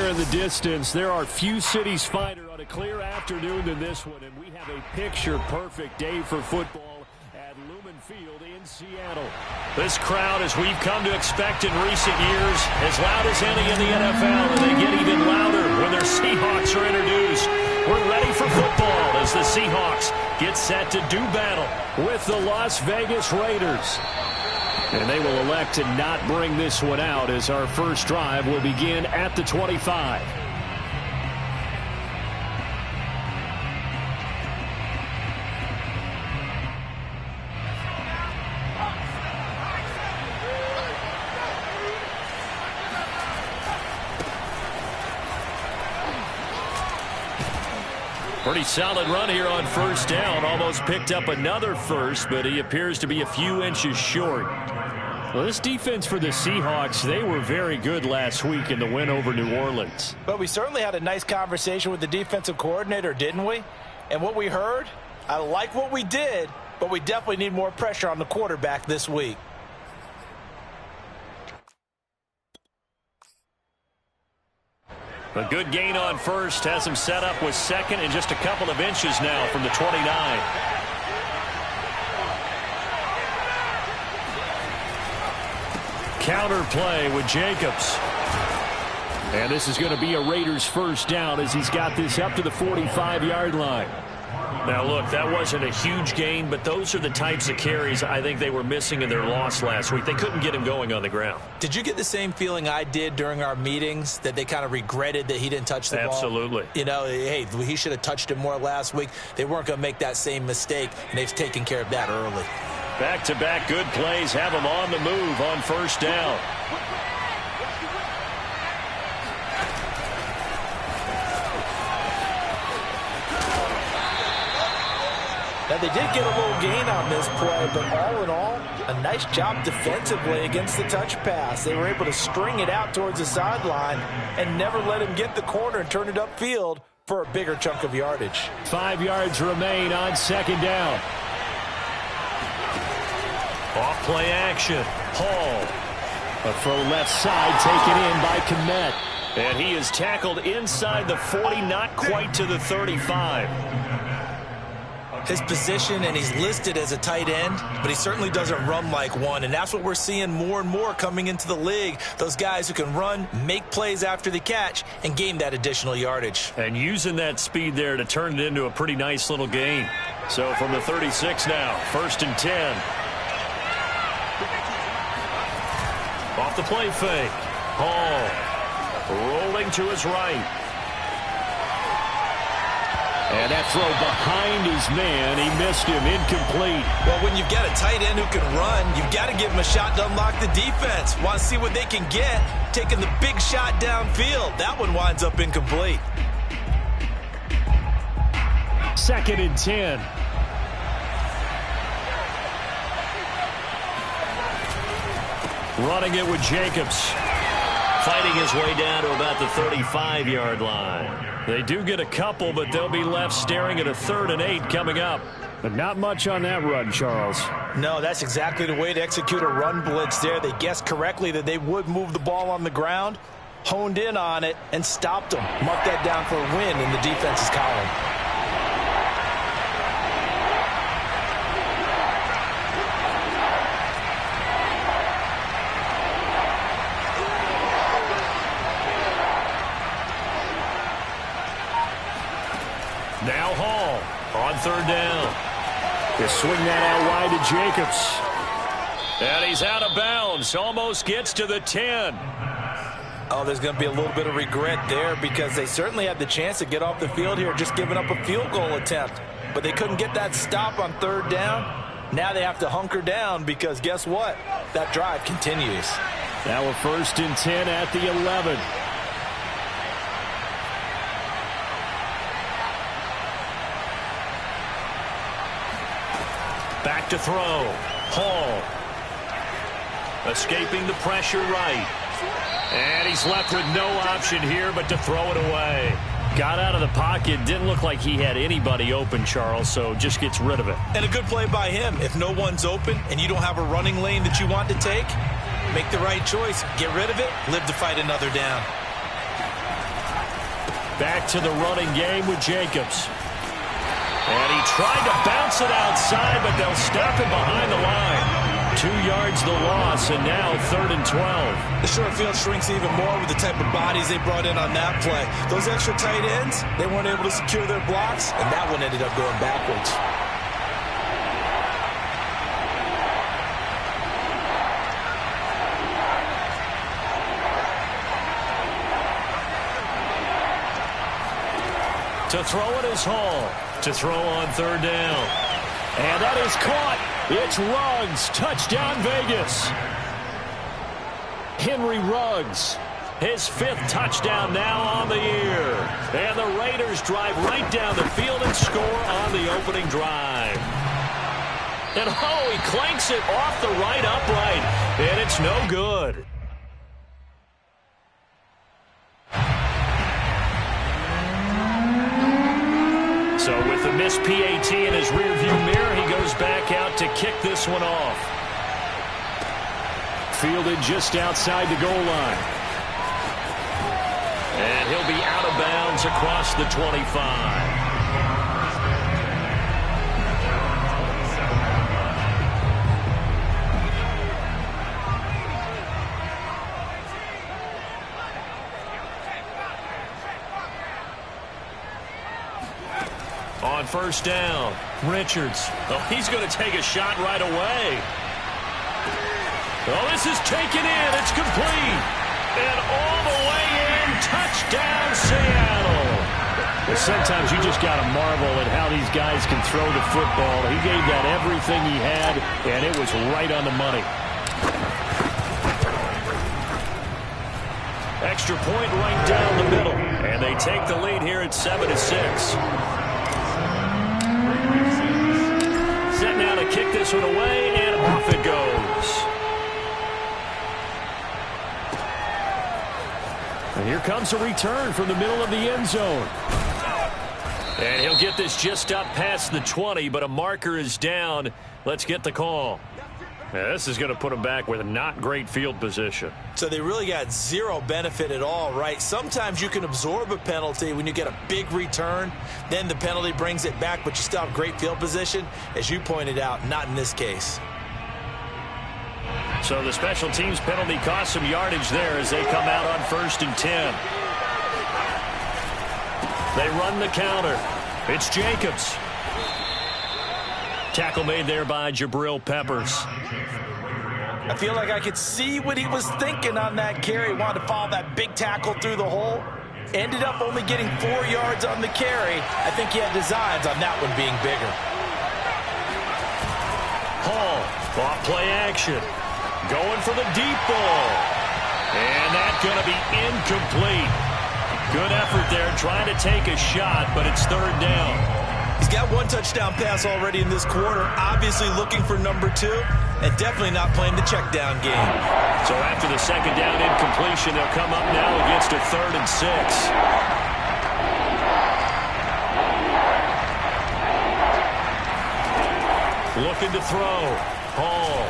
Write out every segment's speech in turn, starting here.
there in the distance, there are few cities finer on a clear afternoon than this one, and we have a picture-perfect day for football at Lumen Field in Seattle. This crowd, as we've come to expect in recent years, as loud as any in the NFL, and they get even louder when their Seahawks are introduced. We're ready for football as the Seahawks get set to do battle with the Las Vegas Raiders. And they will elect to not bring this one out as our first drive will begin at the 25. Pretty solid run here on first down. Almost picked up another first, but he appears to be a few inches short. Well, this defense for the Seahawks, they were very good last week in the win over New Orleans. But we certainly had a nice conversation with the defensive coordinator, didn't we? And what we heard, I like what we did, but we definitely need more pressure on the quarterback this week. A good gain on first has him set up with second and just a couple of inches now from the 29. Counter play with Jacobs. And this is going to be a Raiders first down as he's got this up to the 45-yard line. Now, look, that wasn't a huge gain, but those are the types of carries I think they were missing in their loss last week. They couldn't get him going on the ground. Did you get the same feeling I did during our meetings, that they kind of regretted that he didn't touch the ball? Absolutely. You know, hey, he should have touched it more last week. They weren't going to make that same mistake, and they've taken care of that early. Back-to-back good plays have him on the move on first down. Now, they did get a little gain on this play, but all in all, a nice job defensively against the touch pass. They were able to string it out towards the sideline and never let him get the corner and turn it upfield for a bigger chunk of yardage. 5 yards remain on second down. Off play action. Hall. A throw left side taken in by Kmet. And he is tackled inside the 40, not quite to the 35. His position, and he's listed as a tight end, but he certainly doesn't run like one, and that's what we're seeing more and more coming into the league. Those guys who can run, make plays after the catch, and gain that additional yardage. And using that speed there to turn it into a pretty nice little gain. So from the 36 now, first and 10. Off the play fake. Hall rolling to his right. And that throw behind his man, he missed him, incomplete. Well, when you've got a tight end who can run, you've got to give him a shot to unlock the defense. Want to see what they can get, taking the big shot downfield. That one winds up incomplete. Second and 10. Running it with Jacobs. Fighting his way down to about the 35-yard line. They do get a couple, but they'll be left staring at a 3rd and 8 coming up. But not much on that run, Charles. No, that's exactly the way to execute a run blitz there. They guessed correctly that they would move the ball on the ground, honed in on it, and stopped them. Mark that down for a win in the defense's column. Now Hall on 3rd down. They swing that out wide to Jacobs. And he's out of bounds. Almost gets to the 10. Oh, there's going to be a little bit of regret there because they certainly had the chance to get off the field here, just giving up a field goal attempt. But they couldn't get that stop on 3rd down. Now they have to hunker down because guess what? That drive continues. Now a 1st and 10 at the 11. Back to throw. Hall. Escaping the pressure right. And he's left with no option here but to throw it away. Got out of the pocket. Didn't look like he had anybody open, Charles, so just gets rid of it. And a good play by him. If no one's open and you don't have a running lane that you want to take, make the right choice. Get rid of it. Live to fight another down. Back to the running game with Jacobs. And he tried to bounce it outside, but they'll stop him behind the line. 2 yards the loss, and now 3rd and 12. The short field shrinks even more with the type of bodies they brought in on that play. Those extra tight ends, they weren't able to secure their blocks, and that one ended up going backwards. To throw it is Hall. To throw on 3rd down. And that is caught. It's Ruggs. Touchdown, Vegas. Henry Ruggs. His 5th touchdown now on the year. And the Raiders drive right down the field and score on the opening drive. And he clanks it off the right upright. And it's no good. So with the missed PAT in his rearview mirror, he goes back out to kick this one off. Fielded just outside the goal line. And he'll be out of bounds across the 25. On 1st down, Richards. He's going to take a shot right away. This is taken in. It's complete. And all the way in. Touchdown, Seattle. Well, sometimes you just got to marvel at how these guys can throw the football. He gave that everything he had, and it was right on the money. Extra point right down the middle. And they take the lead here at 7-6. Set now to kick this one away, and off it goes. And here comes a return from the middle of the end zone. And he'll get this just up past the 20, but a marker is down. Let's get the call. Yeah, this is going to put him back with a not great field position. So they really got zero benefit at all, right? Sometimes you can absorb a penalty when you get a big return. Then the penalty brings it back, but you still have great field position. As you pointed out, not in this case. So the special teams penalty cost some yardage there as they come out on 1st and 10. They run the counter. It's Jacobs. Tackle made there by Jabril Peppers. I feel like I could see what he was thinking on that carry. Wanted to follow that big tackle through the hole. Ended up only getting 4 yards on the carry. I think he had designs on that one being bigger. Hall, off play action. Going for the deep ball. And that's going to be incomplete. Good effort there trying to take a shot, but it's 3rd down. He's got 1 touchdown pass already in this quarter. Obviously looking for number 2, and definitely not playing the check down game. So after the 2nd down incompletion, they'll come up now against a 3rd and 6. Looking to throw. Hall.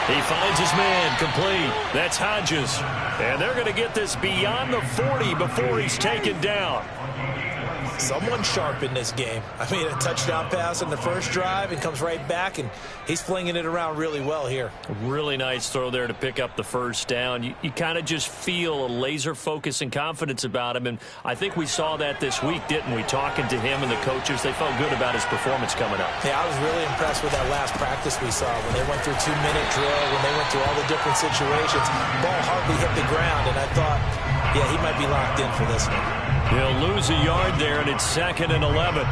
He finds his man, complete. That's Hodges. And they're going to get this beyond the 40 before he's taken down. Someone sharp in this game. I mean, a touchdown pass in the first drive and comes right back, and he's flinging it around really well here. Really nice throw there to pick up the 1st down. You kind of just feel a laser focus and confidence about him, and I think we saw that this week, didn't we? Talking to him and the coaches, they felt good about his performance coming up. Yeah, I was really impressed with that last practice we saw when they went through 2-minute drill, when they went through all the different situations. Ball hardly hit the ground, and I thought, yeah, he might be locked in for this one. He'll lose a yard there, and it's 2nd and 11.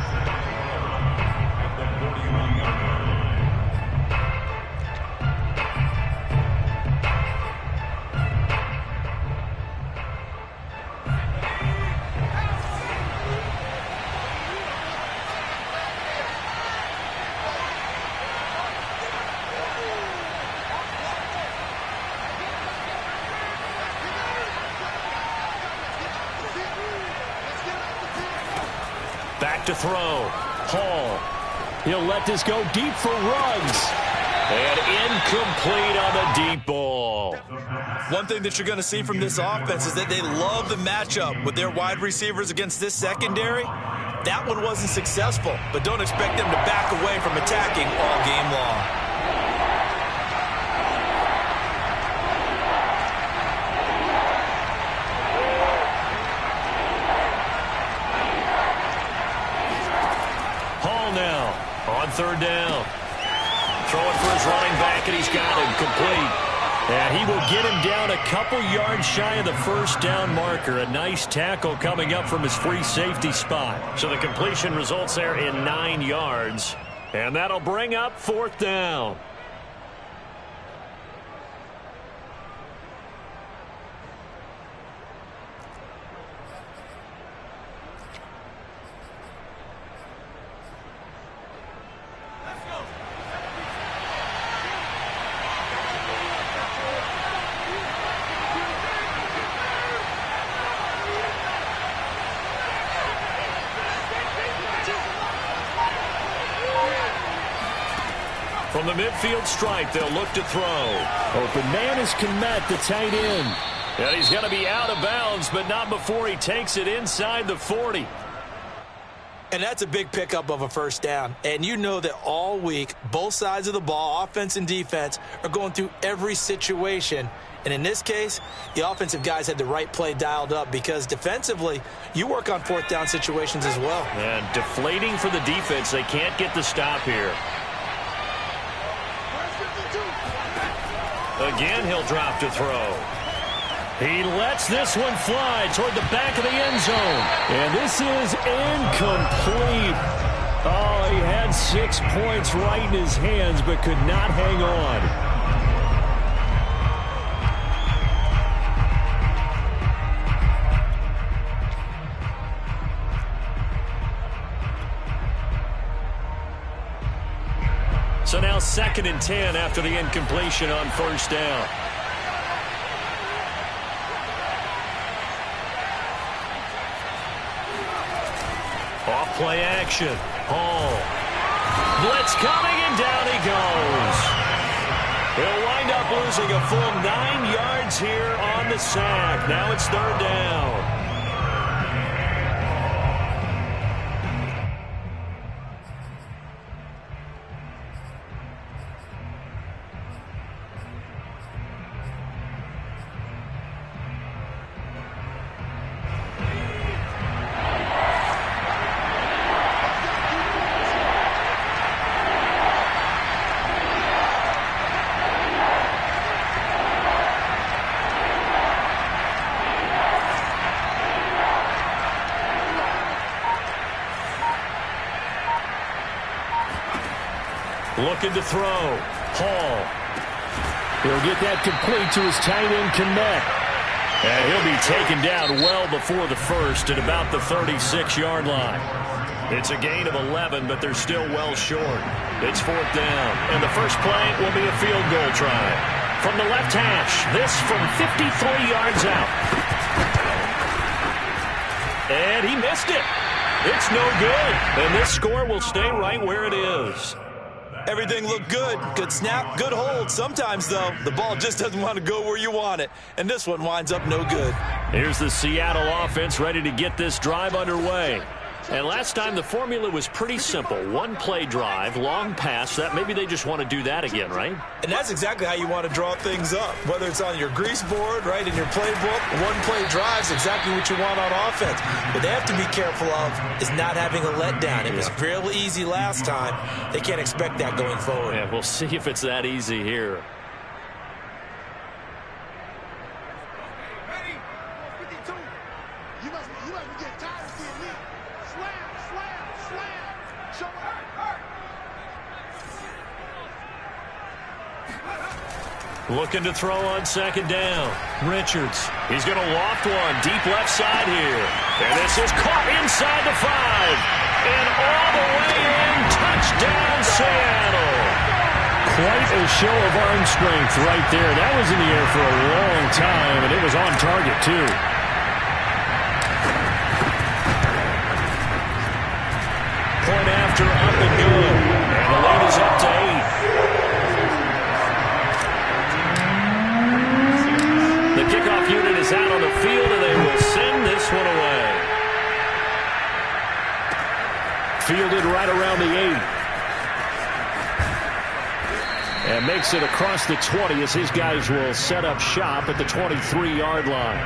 Back to throw. Hall. He'll let this go deep for Ruggs. And incomplete on the deep ball. One thing that you're going to see from this offense is that they love the matchup with their wide receivers against this secondary. That one wasn't successful, but don't expect them to back away from attacking all game long. On third down. Throwing for his running back, and he's got him complete. And he will get him down a couple yards shy of the first down marker. A nice tackle coming up from his free safety spot. So the completion results there in 9 yards. And that'll bring up fourth down. From the midfield stripe, they'll look to throw. Open man is Kmet, the tight end. And he's going to be out of bounds, but not before he takes it inside the 40. And that's a big pickup of a first down. And you know that all week, both sides of the ball, offense and defense, are going through every situation. And in this case, the offensive guys had the right play dialed up because defensively, you work on fourth down situations as well. And deflating for the defense. They can't get the stop here. Again, he'll drop to throw. He lets this one fly toward the back of the end zone. And this is incomplete. Oh, he had 6 points right in his hands, but could not hang on. So now 2nd and 10 after the incompletion on first down. Off play action. Hall. Blitz coming, and down he goes. He'll wind up losing a full 9 yards here on the sack. Now it's third down. Looking to throw. Hall. He'll get that complete to his tight end, Kmet. And he'll be taken down well before the first at about the 36-yard line. It's a gain of 11, but they're still well short. It's fourth down, and the first play will be a field goal try. From the left hash, this from 53 yards out. And he missed it. It's no good. And this score will stay right where it is. Everything looked good. Good snap, good hold. Sometimes, though, the ball just doesn't want to go where you want it. And this one winds up no good. Here's the Seattle offense ready to get this drive underway. And last time the formula was pretty simple. One play drive, long pass. That maybe they just want to do that again, right? And that's exactly how you want to draw things up. Whether it's on your grease board, right, in your playbook, one play drive is exactly what you want on offense. What they have to be careful of is not having a letdown. It was real easy last time. They can't expect that going forward. Yeah, we'll see if it's that easy here. Looking to throw on second down. Richards. He's going to loft one deep left side here. And this is caught inside the 5. And all the way in. Touchdown, Seattle. Quite a show of arm strength right there. That was in the air for a long time, and it was on target, too. Point after, up and good. And the lead is up to 8. fielded right around the 8. And makes it across the 20 as his guys will set up shop at the 23-yard line.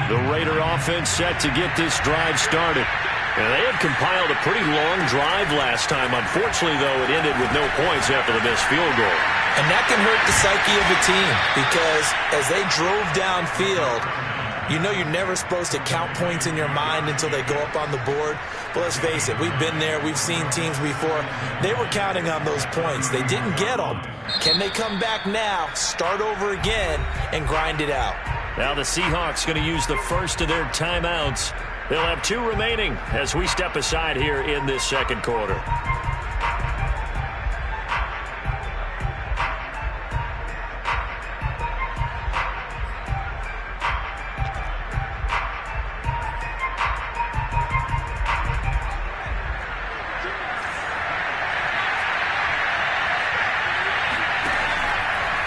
The Raider offense set to get this drive started. And they had compiled a pretty long drive last time. Unfortunately, though, it ended with no points after the missed field goal. And that can hurt the psyche of a team because as they drove downfield, you know you're never supposed to count points in your mind until they go up on the board. But let's face it, we've been there. We've seen teams before. They were counting on those points. They didn't get them. Can they come back now, start over again, and grind it out? Now the Seahawks going to use the first of their timeouts. They'll have 2 remaining as we step aside here in this second quarter.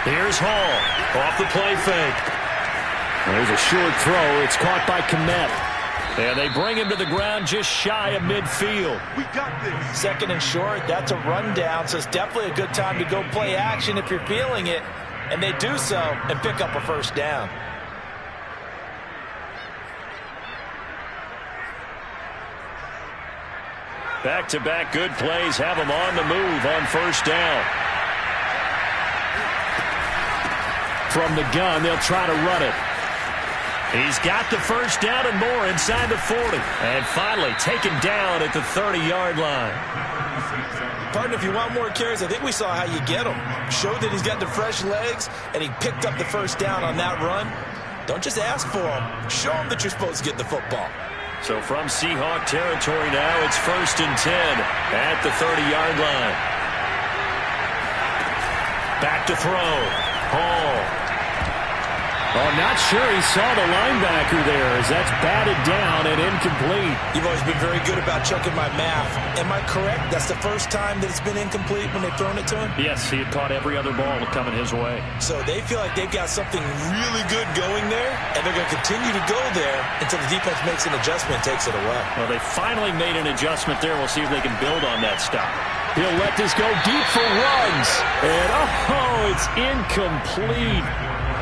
Here's Hall off the play fake. There's a short throw. It's caught by Kmet. And they bring him to the ground just shy of midfield. We got this. Second and short, that's a rundown, so it's definitely a good time to go play action if you're feeling it. And they do so and pick up a first down. Back-to-back good plays have them on the move on first down. From the gun, they'll try to run it. He's got the first down and more inside the 40. And finally taken down at the 30-yard line. Partner, if you want more carries, I think we saw how you get them. Showed that he's got the fresh legs, and he picked up the first down on that run. Don't just ask for them. Show them that you're supposed to get the football. So from Seahawk territory now, it's 1st and 10 at the 30-yard line. Back to throw. Hall. Oh, not sure he saw the linebacker there as that's batted down and incomplete. You've always been very good about checking my math. Am I correct? That's the first time that it's been incomplete when they've thrown it to him? Yes, he had caught every other ball coming his way. So they feel like they've got something really good going there, and they're going to continue to go there until the defense makes an adjustment and takes it away. Well, they finally made an adjustment there. We'll see if they can build on that stop. He'll let this go deep for runs. And, oh, it's incomplete.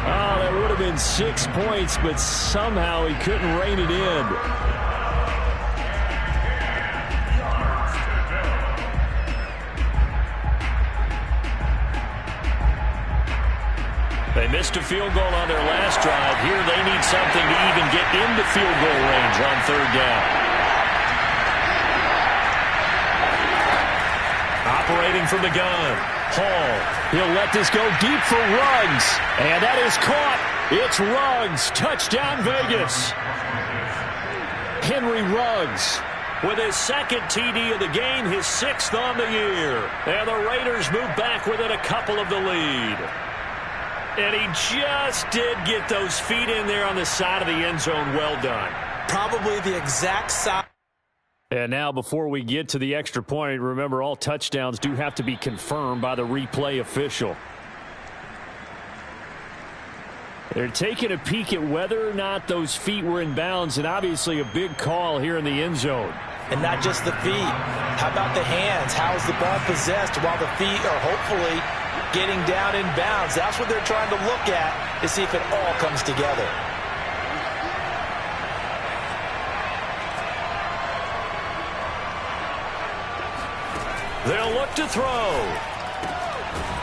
Oh, that would have been 6 points, but somehow he couldn't rein it in. They missed a field goal on their last drive. Here they need something to even get into field goal range on third down. Operating from the gun. Hall, he'll let this go deep for Ruggs. And that is caught. It's Ruggs. Touchdown, Vegas. Henry Ruggs with his second TD of the game, his 6th on the year. And the Raiders move back within a couple of the lead. And he just did get those feet in there on the side of the end zone. Well done. Probably the exact size. And now before we get to the extra point, remember all touchdowns do have to be confirmed by the replay official. They're taking a peek at whether or not those feet were in bounds, and obviously a big call here in the end zone. And not just the feet. How about the hands? How is the ball possessed while the feet are hopefully getting down in bounds? That's what they're trying to look at to see if it all comes together. They'll look to throw.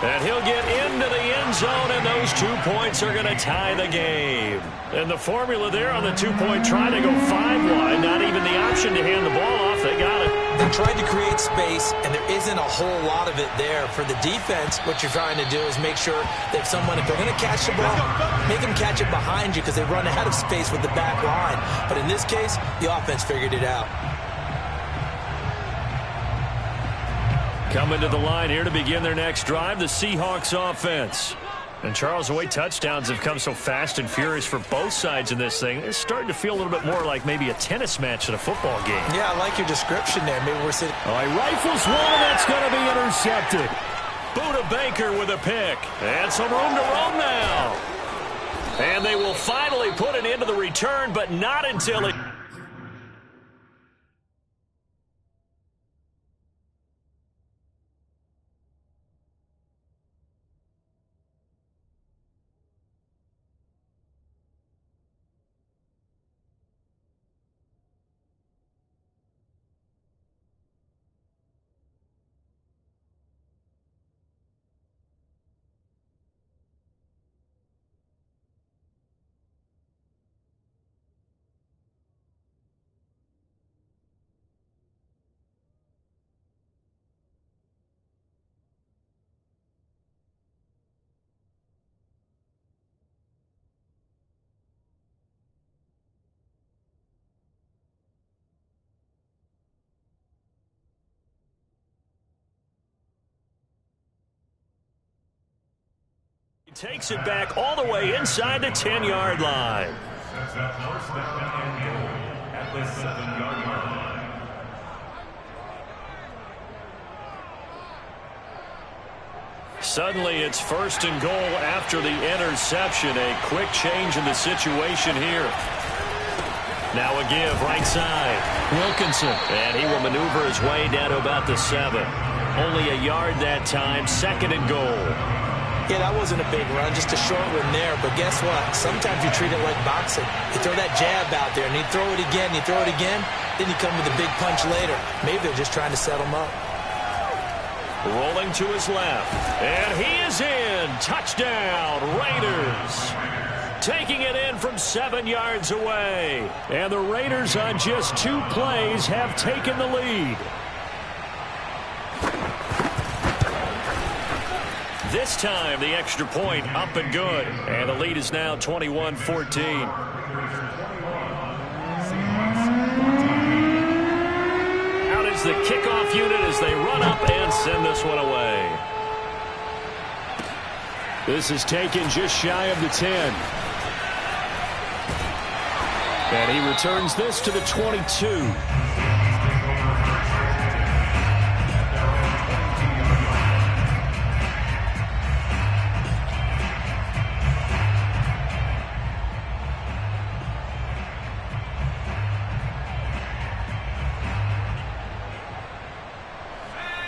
And he'll get into the end zone, and those 2 points are going to tie the game. And the formula there on the 2-point try, they go 5 wide. Not even the option to hand the ball off. They got it. They tried to create space, and there isn't a whole lot of it there. For the defense, what you're trying to do is make sure that if they're going to catch the ball, make them catch it behind you because they run out of space with the back line. But in this case, the offense figured it out. Coming to the line here to begin their next drive, the Seahawks offense. And, Charles, the way touchdowns have come so fast and furious for both sides in this thing, it's starting to feel a little bit more like maybe a tennis match in a football game. Yeah, I like your description there. Maybe we're sitting... Oh, he rifles one, and that's going to be intercepted. Buda Baker with a pick. And some room to roam now. And they will finally put it into the return, but not until it... He takes it back all the way inside the 10-yard line. First down and goal at the 7-yard line. Suddenly it's first and goal after the interception. A quick change in the situation here. Now a give right side. Wilkinson. And he will maneuver his way down to about the 7. Only a yard that time. Second and goal. Yeah, that wasn't a big run, just a short one there. But guess what? Sometimes you treat it like boxing. You throw that jab out there, and you throw it again, you throw it again, then you come with a big punch later. Maybe they're just trying to set him up. Rolling to his left. And he is in. Touchdown, Raiders. Taking it in from 7 yards away. And the Raiders on just 2 plays have taken the lead. This time, the extra point up and good. And the lead is now 21-14. Out is the kickoff unit as they run up and send this one away. This is taken just shy of the 10. And he returns this to the 22.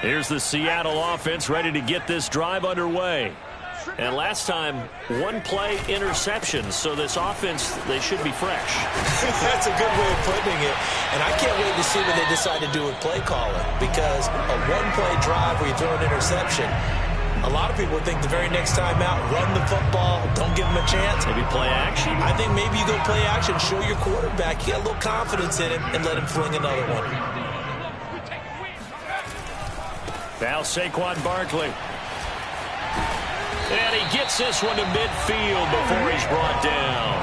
Here's the Seattle offense ready to get this drive underway. And last time, 1-play interception. So this offense, they should be fresh. That's a good way of putting it. And I can't wait to see what they decide to do with play calling. Because a 1-play drive where you throw an interception, a lot of people think the very next time out, run the football, don't give them a chance. Maybe play action? I think maybe you go play action, show your quarterback, you got a little confidence in him, and let him fling another one. Now Saquon Barkley. And he gets this one to midfield before he's brought down.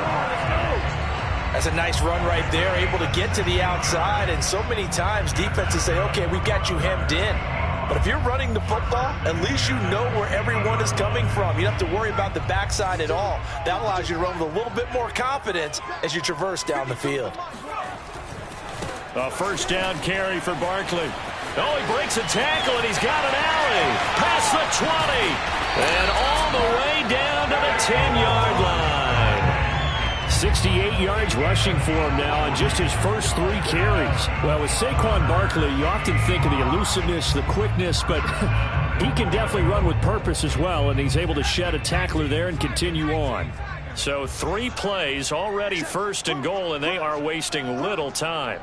That's a nice run right there, able to get to the outside. And so many times defenses say, okay, we've got you hemmed in. But if you're running the football, at least you know where everyone is coming from. You don't have to worry about the backside at all. That allows you to run with a little bit more confidence as you traverse down the field. A first down carry for Barkley. Oh, he breaks a tackle, and he's got an alley. Past the 20. And all the way down to the 10-yard line. 68 yards rushing for him now on just his first 3 carries. Well, with Saquon Barkley, you often think of the elusiveness, the quickness, but he can definitely run with purpose as well, and he's able to shed a tackler there and continue on. So 3 plays, already first and goal, and they are wasting little time.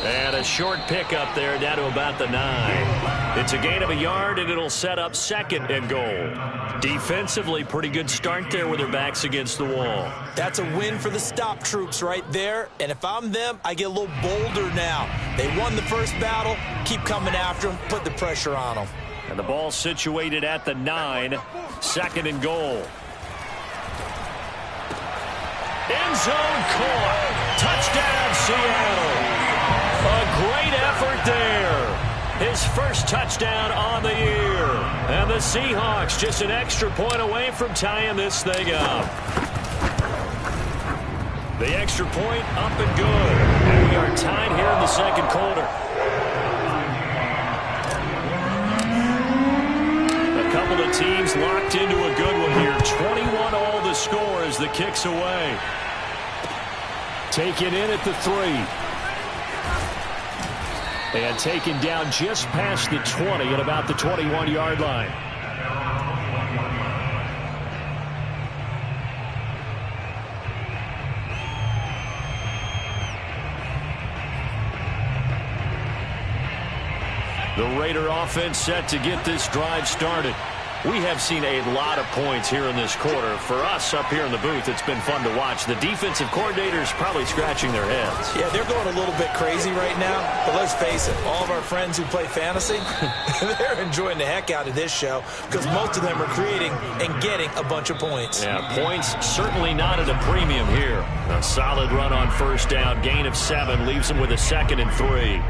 And a short pickup there down to about the 9. It's a gain of a yard, and it'll set up second and goal. Defensively, pretty good start there with their backs against the wall. That's a win for the stop troops right there. And if I'm them, I get a little bolder now. They won the first battle. Keep coming after them. Put the pressure on them. And the ball situated at the 9. Second and goal. End zone caught. Touchdown, Seattle. A great effort there. His first touchdown on the year. And the Seahawks just an extra point away from tying this thing up. The extra point up and good. And we are tied here in the second quarter. A couple of teams locked into a good one here. 21 all the score as the kick's away. Taken in at the 3. And taken down just past the 20 at about the 21-yard line. The Raider offense set to get this drive started. We have seen a lot of points here in this quarter. For us up here in the booth, it's been fun to watch. The defensive coordinators probably scratching their heads. Yeah, they're going a little bit crazy right now. But let's face it, all of our friends who play fantasy, they're enjoying the heck out of this show because most of them are creating and getting a bunch of points. Yeah, points certainly not at a premium here. A solid run on first down. Gain of 7 leaves them with a 2nd and 3.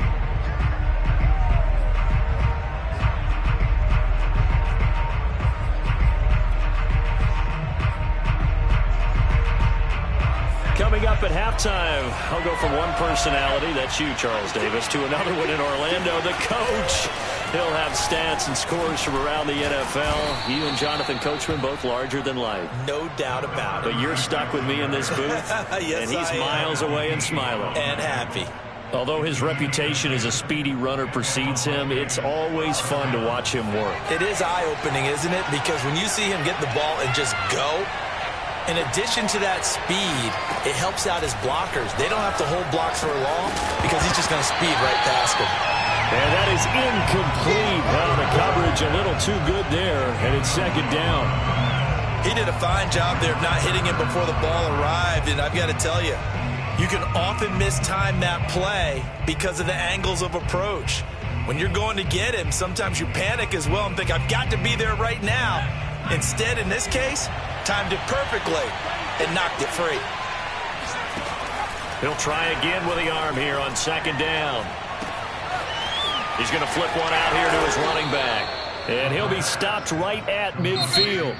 Coming up at halftime, I'll go from one personality, that's you, Charles Davis, to another one in Orlando, the coach. He'll have stats and scores from around the NFL. You and Jonathan Coachman both larger than life. No doubt about it. But you're stuck with me in this booth, yes, and he's miles away and smiling. And happy. Although his reputation as a speedy runner precedes him, it's always fun to watch him work. It is eye-opening, isn't it? Because when you see him get the ball and just go, in addition to that speed, it helps out his blockers. They don't have to hold blocks for long because he's just going to speed right past them. And that is incomplete. Well, the coverage a little too good there, and it's 2nd down. He did a fine job there of not hitting him before the ball arrived, and I've got to tell you, you can often mistime that play because of the angles of approach. When you're going to get him, sometimes you panic as well and think, I've got to be there right now. Instead, in this case, timed it perfectly and knocked it free. He'll try again with the arm here on 2nd down. He's going to flip one out here to his running back. And he'll be stopped right at midfield.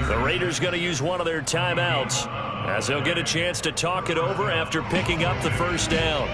The Raiders going to use one of their timeouts as they'll get a chance to talk it over after picking up the first down.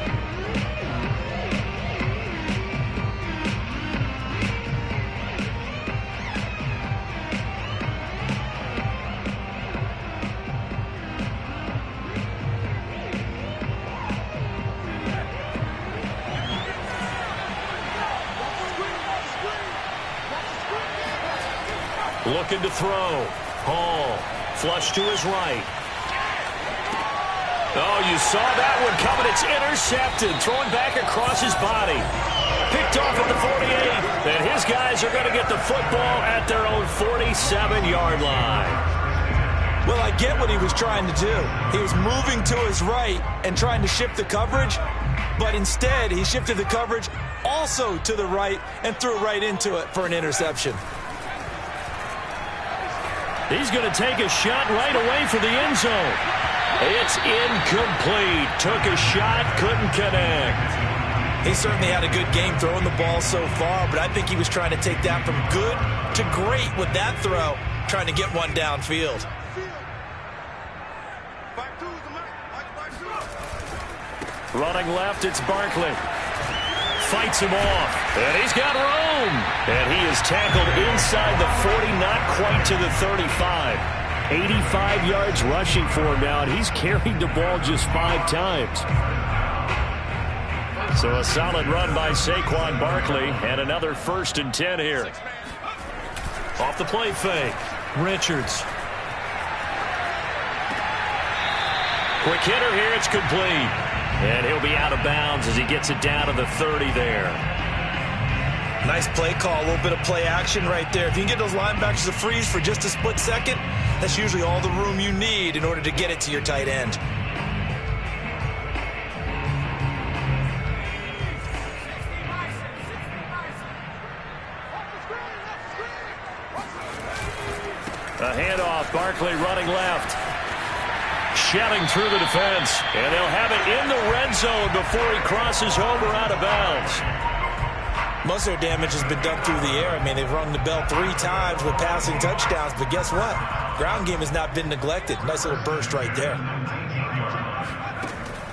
Looking to throw. Hall. Flush to his right. Oh, you saw that one coming. It's intercepted. Throwing back across his body. Picked off at the 48. And his guys are going to get the football at their own 47-yard line. Well, I get what he was trying to do. He was moving to his right and trying to shift the coverage. But instead, he shifted the coverage also to the right and threw right into it for an interception. He's going to take a shot right away for the end zone. It's incomplete. Took a shot, couldn't connect. He certainly had a good game throwing the ball so far, but I think he was trying to take that from good to great with that throw, trying to get one downfield. Running left, it's Barkley. Fights him off, and he's got room. And he is tackled inside the 40, not quite to the 35. 85 yards rushing for him now, and he's carried the ball just 5 times. So a solid run by Saquon Barkley, and another 1st and 10 here. Off the play fake, Richards. Quick hitter here, it's complete. And he'll be out of bounds as he gets it down to the 30 there. Nice play call, a little bit of play action right there. If you can get those linebackers to freeze for just a split second, that's usually all the room you need in order to get it to your tight end. A handoff, Barkley running left. Shelling through the defense, and they'll have it in the red zone before he crosses over out of bounds. Most of their damage has been done through the air. I mean, they've rung the bell 3 times with passing touchdowns, but guess what? Ground game has not been neglected. Nice little burst right there.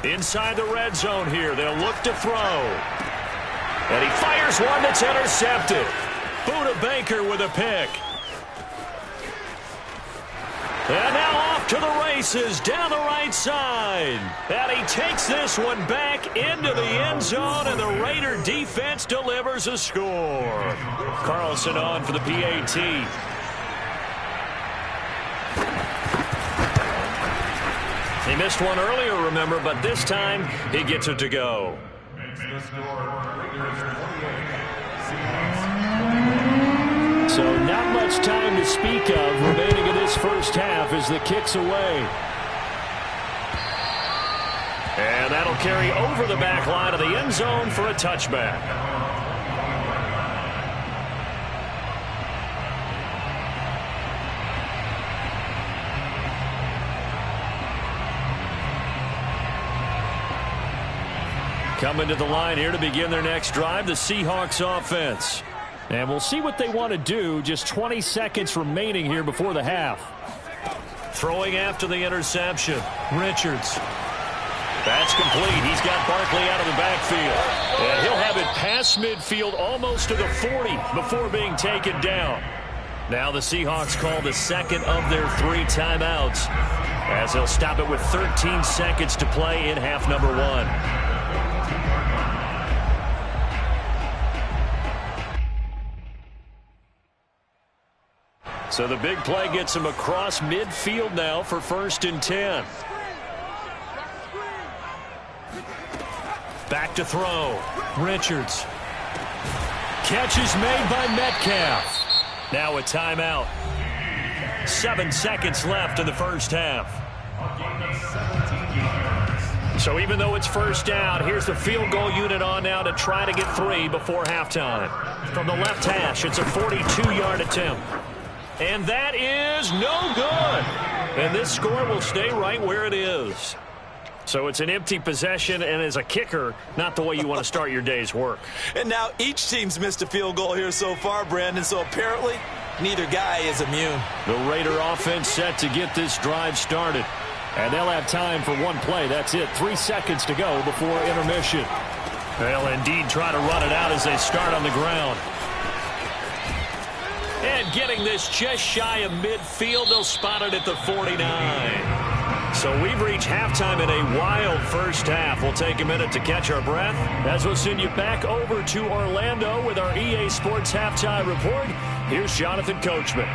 Inside the red zone here, they'll look to throw. And he fires one that's intercepted. Buda Baker with a pick. And now off to the races down the right side. And he takes this one back into the end zone, and the Raider defense delivers a score. Carlson on for the PAT. He missed one earlier, remember, but this time he gets it to go. Makes the score Raiders 28. So not much time to speak of remaining in this first half as the kick's away. And that'll carry over the back line of the end zone for a touchback. Coming to the line here to begin their next drive, the Seahawks offense. And we'll see what they want to do. Just 20 seconds remaining here before the half. Throwing after the interception. Richards. That's complete. He's got Barkley out of the backfield. And he'll have it past midfield almost to the 40 before being taken down. Now the Seahawks call the second of their 3 timeouts as they'll stop it with 13 seconds to play in half number 1. So the big play gets him across midfield now for 1st and 10. Back to throw. Richards. Catch is made by Metcalf. Now a timeout. 7 seconds left in the first half. So even though it's first down, here's the field goal unit on now to try to get 3 before halftime. From the left hash, it's a 42-yard attempt. And that is no good. And this score will stay right where it is. So it's an empty possession, and as a kicker, not the way you want to start your day's work. And now each team's missed a field goal here so far, Brandon, so apparently neither guy is immune. The Raider offense set to get this drive started. And they'll have time for one play. That's it. 3 seconds to go before intermission. They'll indeed try to run it out as they start on the ground. And getting this just shy of midfield, they'll spot it at the 49. So we've reached halftime in a wild first half. We'll take a minute to catch our breath as we'll send you back over to Orlando with our EA Sports Halftime Report. Here's Jonathan Coachman.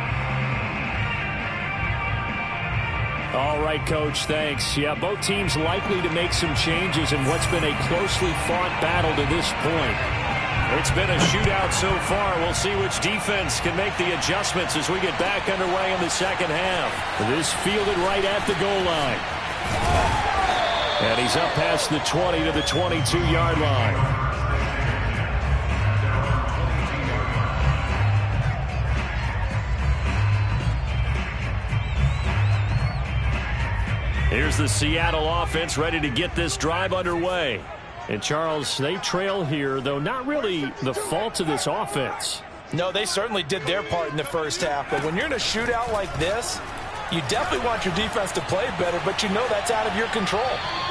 All right, Coach, thanks. Yeah, both teams likely to make some changes in what's been a closely fought battle to this point. It's been a shootout so far. We'll see which defense can make the adjustments as we get back underway in the second half. This fielded right at the goal line. And he's up past the 20 to the 22-yard line. Here's the Seattle offense ready to get this drive underway. And, Charles, they trail here, though not really the fault of this offense. No, they certainly did their part in the first half. But when you're in a shootout like this, you definitely want your defense to play better, but you know that's out of your control.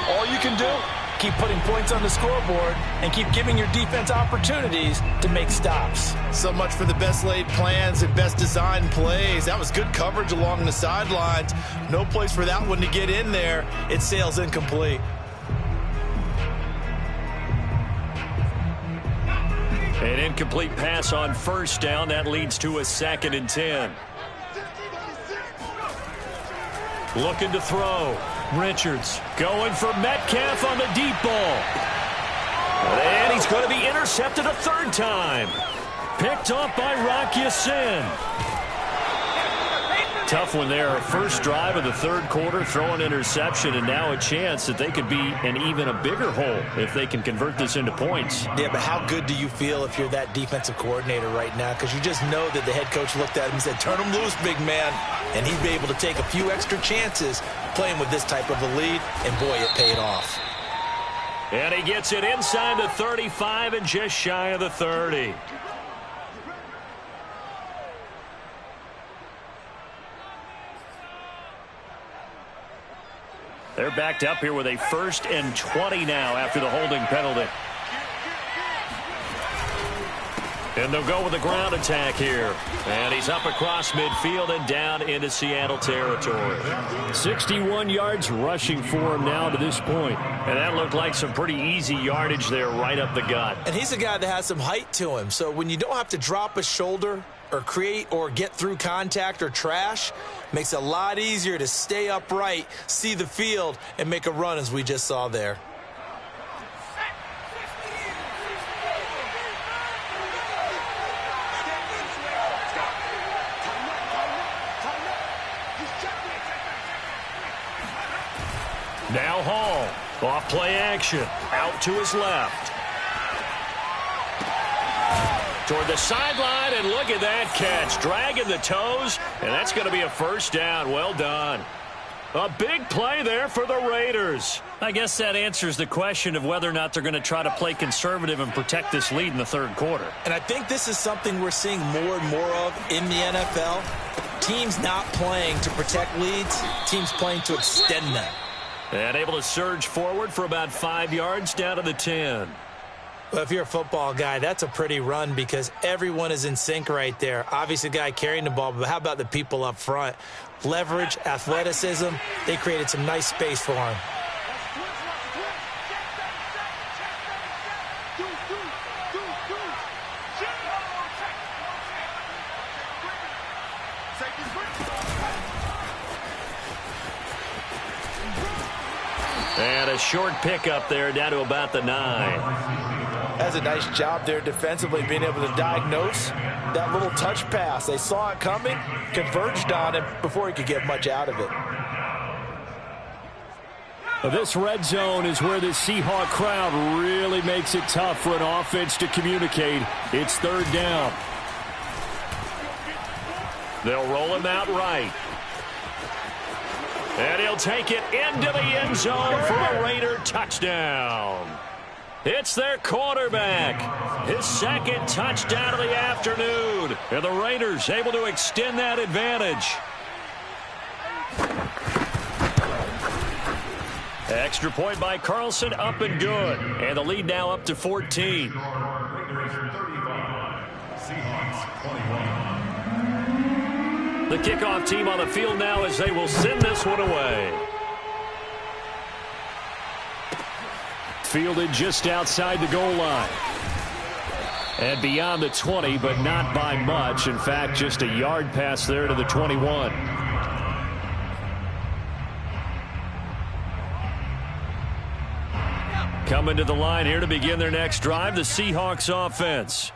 All you can do, keep putting points on the scoreboard and keep giving your defense opportunities to make stops. So much for the best laid plans and best designed plays. That was good coverage along the sidelines. No place for that one to get in there. It sails incomplete. An incomplete pass on first down. That leads to a 2nd and 10. Looking to throw. Richards going for Metcalf on the deep ball. And he's going to be intercepted a 3rd time. Picked off by Rock Ya-Sin. Tough one there. First drive of the 3rd quarter, throw an interception, and now a chance that they could be in even a bigger hole if they can convert this into points. Yeah, but how good do you feel if you're that defensive coordinator right now? Because you just know that the head coach looked at him and said, turn him loose, big man. And he'd be able to take a few extra chances playing with this type of a lead, and boy, it paid off. And he gets it inside the 35 and just shy of the 30. They're backed up here with a 1st and 20 now after the holding penalty. And they'll go with the ground attack here. And he's up across midfield and down into Seattle territory. 61 yards rushing for him now to this point. And that looked like some pretty easy yardage there right up the gut. And he's a guy that has some height to him. So when you don't have to drop a shoulder or create or get through contact or trash, makes it a lot easier to stay upright, see the field, and make a run as we just saw there. Now Hall, off play action, out to his left. Toward the sideline, and look at that catch, dragging the toes, and that's going to be a 1st down. Well done. A big play there for the Raiders. I guess that answers the question of whether or not they're going to try to play conservative and protect this lead in the 3rd quarter. And I think this is something we're seeing more and more of in the NFL. Teams not playing to protect leads, teams playing to extend them. And able to surge forward for about 5 yards down to the 10. Well, if you're a football guy, that's a pretty run because everyone is in sync right there. Obviously, the guy carrying the ball, but how about the people up front? Leverage, athleticism, they created some nice space for him. And a short pickup there down to about the 9. That's a nice job there defensively, being able to diagnose that little touch pass. They saw it coming, converged on him before he could get much out of it. This red zone is where the Seahawk crowd really makes it tough for an offense to communicate. It's 3rd down. They'll roll him out right. And he'll take it into the end zone for a Raider touchdown. It's their quarterback. His 2nd touchdown of the afternoon. And the Raiders able to extend that advantage. Extra point by Carlson, up and good. And the lead now up to 14. Raiders 35, Seahawks 21. The kickoff team on the field now as they will send this one away. Fielded just outside the goal line. And beyond the 20, but not by much. In fact, just a yard pass there to the 21. Coming to the line here to begin their next drive, the Seahawks offense.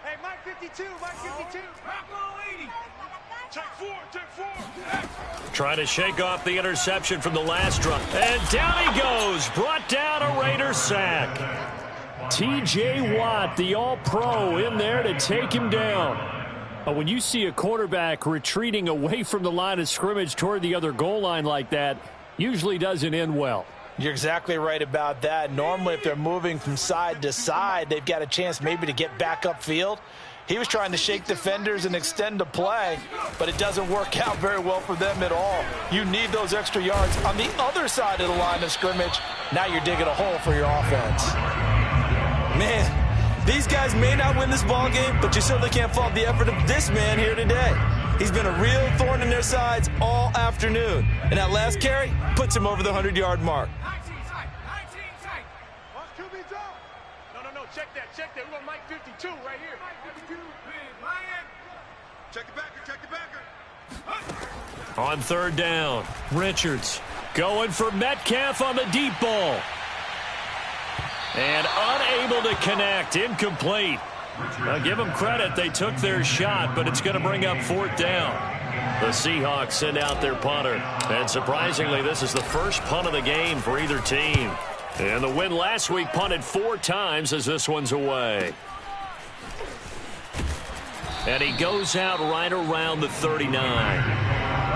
Hey, Mike 52, Mike 52. Rocco 80. Take 4, take 4. Trying to shake off the interception from the last drive. And down he goes. Brought down a Raider sack. T.J. Watt, the all-pro, in there to take him down. When you see a quarterback retreating away from the line of scrimmage toward the other goal line like that, usually doesn't end well. You're exactly right about that. Normally, if they're moving from side to side, they've got a chance maybe to get back upfield. He was trying to shake defenders and extend the play, but it doesn't work out very well for them at all. You need those extra yards on the other side of the line of scrimmage. Now you're digging a hole for your offense. Man, these guys may not win this ball game, but you certainly can't fault the effort of this man here today. He's been a real thorn in their sides all afternoon, and that last carry puts him over the 100-yard mark. Check that. We're going Mike 52 right here. Mike 52, check the backer, check the backer. On 3rd down, Richards going for Metcalf on the deep ball. And unable to connect, incomplete. Now give them credit, they took their shot, but it's going to bring up 4th down. The Seahawks send out their punter. And surprisingly, this is the first punt of the game for either team. And the win last week punted 4 times as this one's away. And he goes out right around the 39.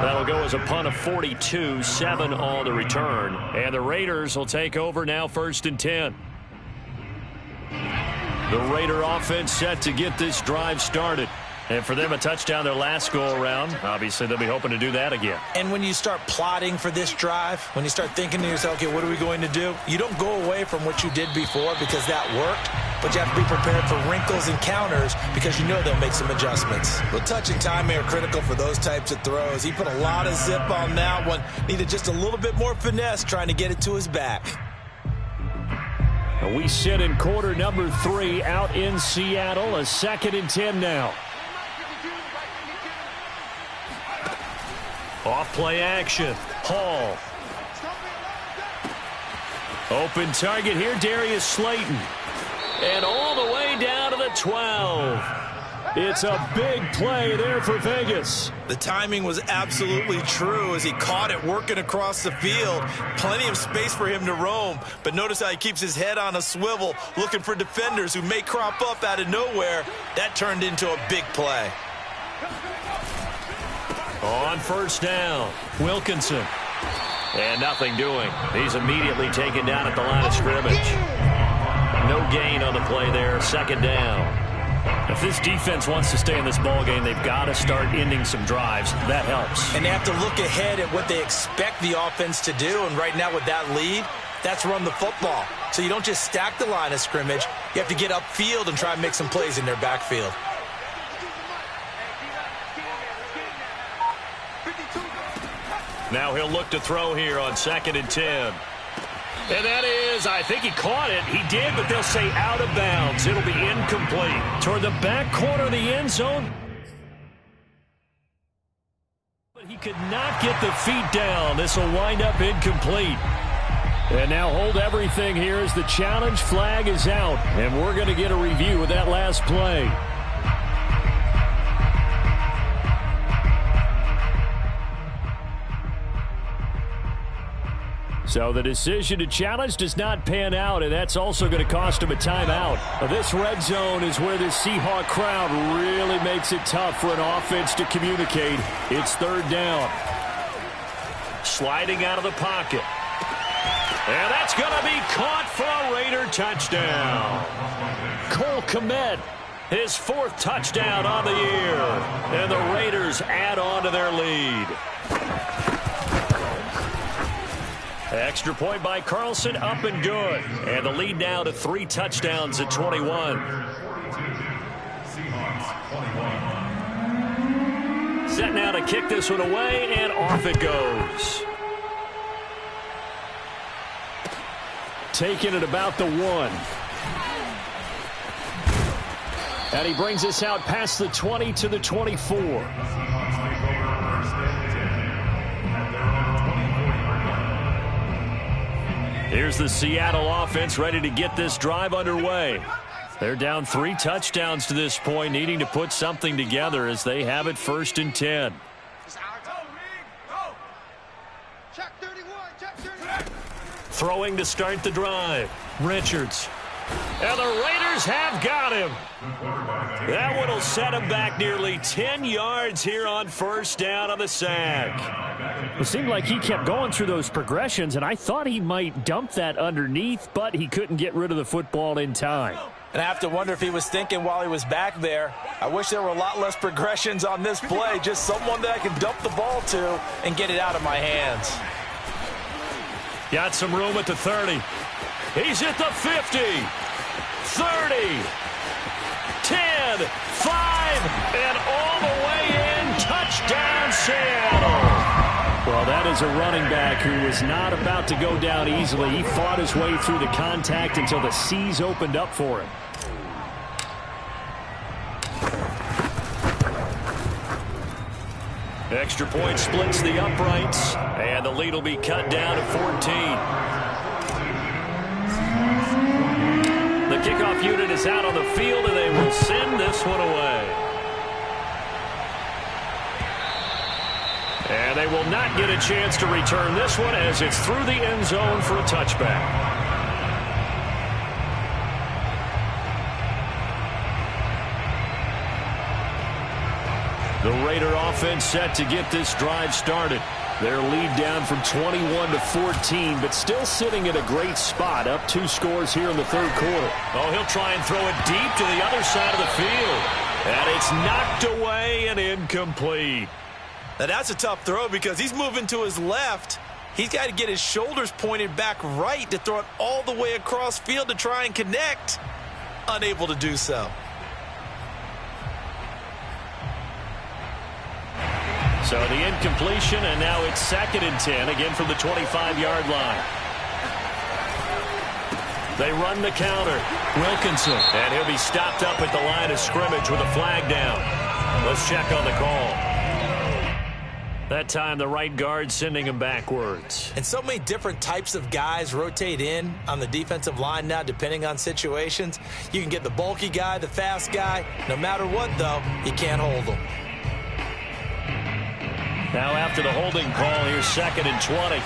That'll go as a punt of 42, 7 on the return. And the Raiders will take over now, 1st and 10. The Raider offense set to get this drive started. And for them, a touchdown their last go-around. Obviously, they'll be hoping to do that again. And when you start plotting for this drive, when you start thinking to yourself, okay, what are we going to do? You don't go away from what you did before because that worked, but you have to be prepared for wrinkles and counters because you know they'll make some adjustments. Well, touch and time are critical for those types of throws. He put a lot of zip on that one. Needed just a little bit more finesse trying to get it to his back. We sit in quarter number 3 out in Seattle. A 2nd and 10 now. Off play action. Hall. Open target here, Darius Slayton. And all the way down to the 12. It's a big play there for Vegas. The timing was absolutely true as he caught it working across the field. Plenty of space for him to roam, but notice how he keeps his head on a swivel looking for defenders who may crop up out of nowhere. That turned into a big play. On 1st down, Wilkinson. And nothing doing. He's immediately taken down at the line of scrimmage. No gain on the play there, 2nd down. If this defense wants to stay in this ball game, they've got to start ending some drives. That helps. And they have to look ahead at what they expect the offense to do. And right now with that lead, that's run the football. So you don't just stack the line of scrimmage. You have to get upfield and try and make some plays in their backfield. Now he'll look to throw here on 2nd and 10. And that is, I think he caught it. He did, but they'll say out of bounds. It'll be incomplete. Toward the back corner of the end zone. But he could not get the feet down. This will wind up incomplete. And now hold everything here as the challenge flag is out. And we're going to get a review of that last play. So the decision to challenge does not pan out, and that's also going to cost him a timeout. This red zone is where the Seahawk crowd really makes it tough for an offense to communicate. It's 3rd down. Sliding out of the pocket. And that's going to be caught for a Raider touchdown. Cole Kmet, his 4th touchdown on the year. And the Raiders add on to their lead. Extra point by Carlson, up and good. And the lead now to 3 touchdowns at 21. Set now to kick this one away, and off it goes. Taking it about the 1. And he brings us out past the 20 to the 24. Here's the Seattle offense ready to get this drive underway. They're down 3 touchdowns to this point, needing to put something together as they have it 1st and 10. Throwing to start the drive. Richards. And the Raiders have got him. That one will set him back nearly 10 yards here on 1st down on the sack. It seemed like he kept going through those progressions, and I thought he might dump that underneath, but he couldn't get rid of the football in time. And I have to wonder if he was thinking while he was back there, I wish there were a lot less progressions on this play, just someone that I can dump the ball to and get it out of my hands. Got some room at the 30. He's at the 50, 30, 10, 5, and all the way in. Touchdown, Seattle. Well, that is a running back who was not about to go down easily. He fought his way through the contact until the seas opened up for him. Extra point splits the uprights, and the lead will be cut down to 14. The kickoff unit is out on the field, and they will send this one away. And they will not get a chance to return this one as it's through the end zone for a touchback. The Raider offense set to get this drive started. Their lead down from 21 to 14, but still sitting at a great spot, up 2 scores here in the third quarter. Oh, he'll try and throw it deep to the other side of the field. And it's knocked away and incomplete. Now that's a tough throw because he's moving to his left. He's got to get his shoulders pointed back right to throw it all the way across field to try and connect. Unable to do so. So the incompletion, and now it's 2nd and 10, again from the 25-yard line. They run the counter. Wilkinson. And he'll be stopped up at the line of scrimmage with a flag down. Let's check on the call. That time the right guard sending him backwards. And so many different types of guys rotate in on the defensive line now depending on situations. You can get the bulky guy, the fast guy. No matter what, though, you can't hold them. Now after the holding call, here's 2nd and 20.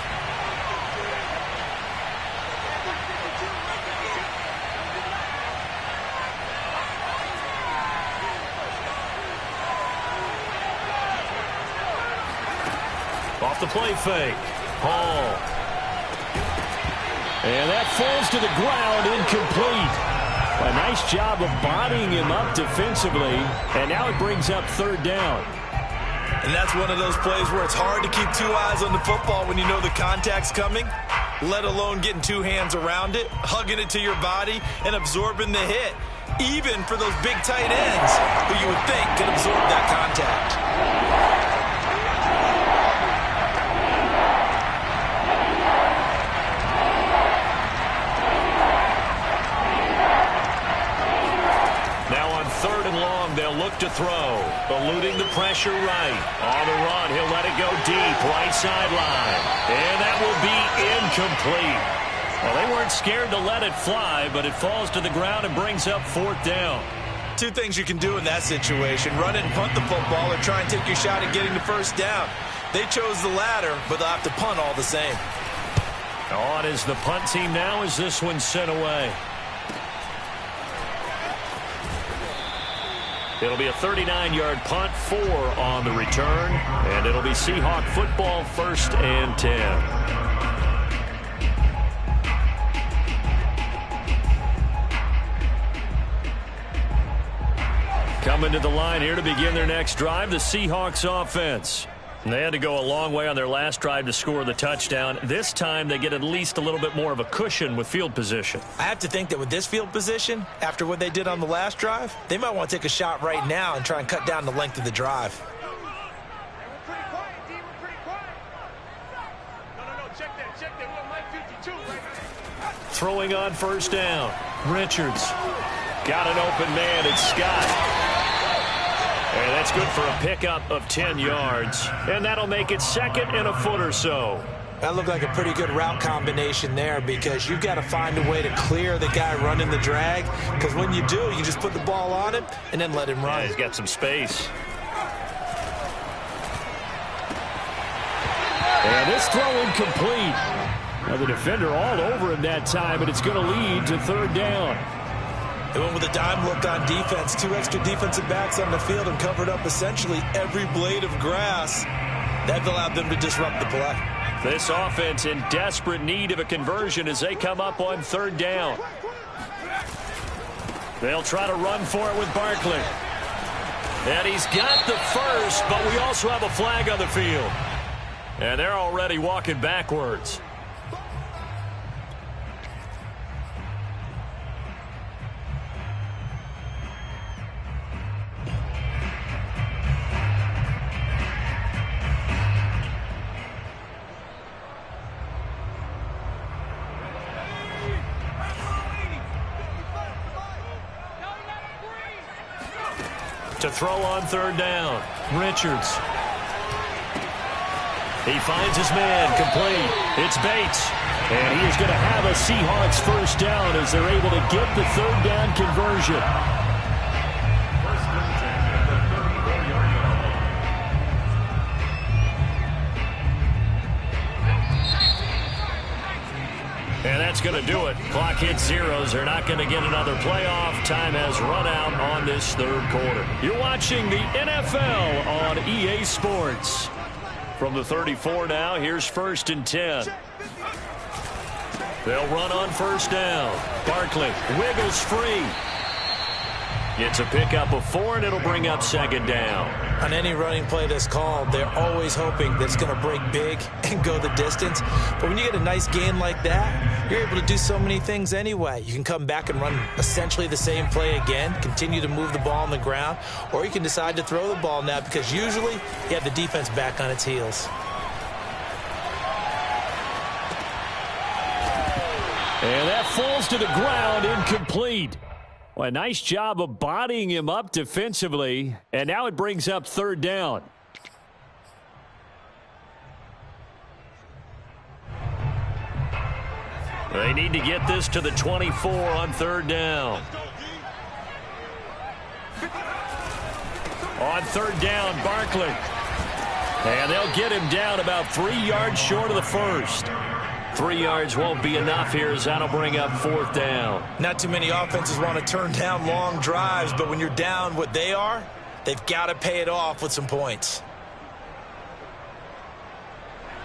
Off the play fake. Hall. And that falls to the ground, incomplete. A nice job of bodying him up defensively. And now it brings up 3rd down. And that's one of those plays where it's hard to keep 2 eyes on the football when you know the contact's coming, let alone getting 2 hands around it, hugging it to your body, and absorbing the hit, even for those big tight ends who you would think could absorb that contact. They'll look to throw. Eluding the pressure right. On the run, he'll let it go deep. Right sideline. And that will be incomplete. Well, they weren't scared to let it fly, but it falls to the ground and brings up 4th down. 2 things you can do in that situation. Run it and punt the football or try and take your shot at getting the 1st down. They chose the latter, but they'll have to punt all the same. On is the punt team now as this one's sent away. It'll be a 39-yard punt, 4 on the return, and it'll be Seahawk football, 1st and 10. Coming to the line here to begin their next drive, the Seahawks offense. And they had to go a long way on their last drive to score the touchdown. This time they get at least a little bit more of a cushion with field position. I have to think that with this field position, after what they did on the last drive, they might want to take a shot right now and try and cut down the length of the drive. We're pretty quiet, D. We're pretty quiet. No. Check that. We're Mike 52 right now. Throwing on 1st down. Richards. Got an open man. It's Scott. And that's good for a pickup of 10 yards. And that'll make it 2nd and a foot or so. That looked like a pretty good route combination there because you've got to find a way to clear the guy running the drag. Because when you do, you just put the ball on him and then let him run. Yeah, he's got some space. And this throw incomplete. Now the defender all over him that time, but it's going to lead to 3rd down. They went with a dime look on defense. 2 extra defensive backs on the field and covered up essentially every blade of grass. That allowed them to disrupt the play. This offense in desperate need of a conversion as they come up on 3rd down. They'll try to run for it with Barkley. And he's got the 1st, but we also have a flag on the field. And they're already walking backwards. To throw on 3rd down. Richards. He finds his man, complete. It's Bates. And he is going to have a Seahawks 1st down as they're able to get the 3rd down conversion. And that's going to do it. Clock hits zeros. They're not going to get another playoff. Time has run out on this third quarter. You're watching the NFL on EA Sports. From the 34 now, here's 1st and 10. They'll run on first down. Barkley wiggles free. Gets a pickup of 4, and it'll bring up 2nd down. On any running play that's called, they're always hoping that it's going to break big and go the distance. But when you get a nice gain like that, you're able to do so many things anyway. You can come back and run essentially the same play again, continue to move the ball on the ground, or you can decide to throw the ball now because usually you have the defense back on its heels. And that falls to the ground, incomplete. Well, a nice job of bodying him up defensively, and now it brings up 3rd down. They need to get this to the 24 on 3rd down. On 3rd down, Barkley. And they'll get him down about 3 yards short of the first. 3 yards won't be enough here as that'll bring up 4th down. Not too many offenses want to turn down long drives, but when you're down what they are, they've got to pay it off with some points.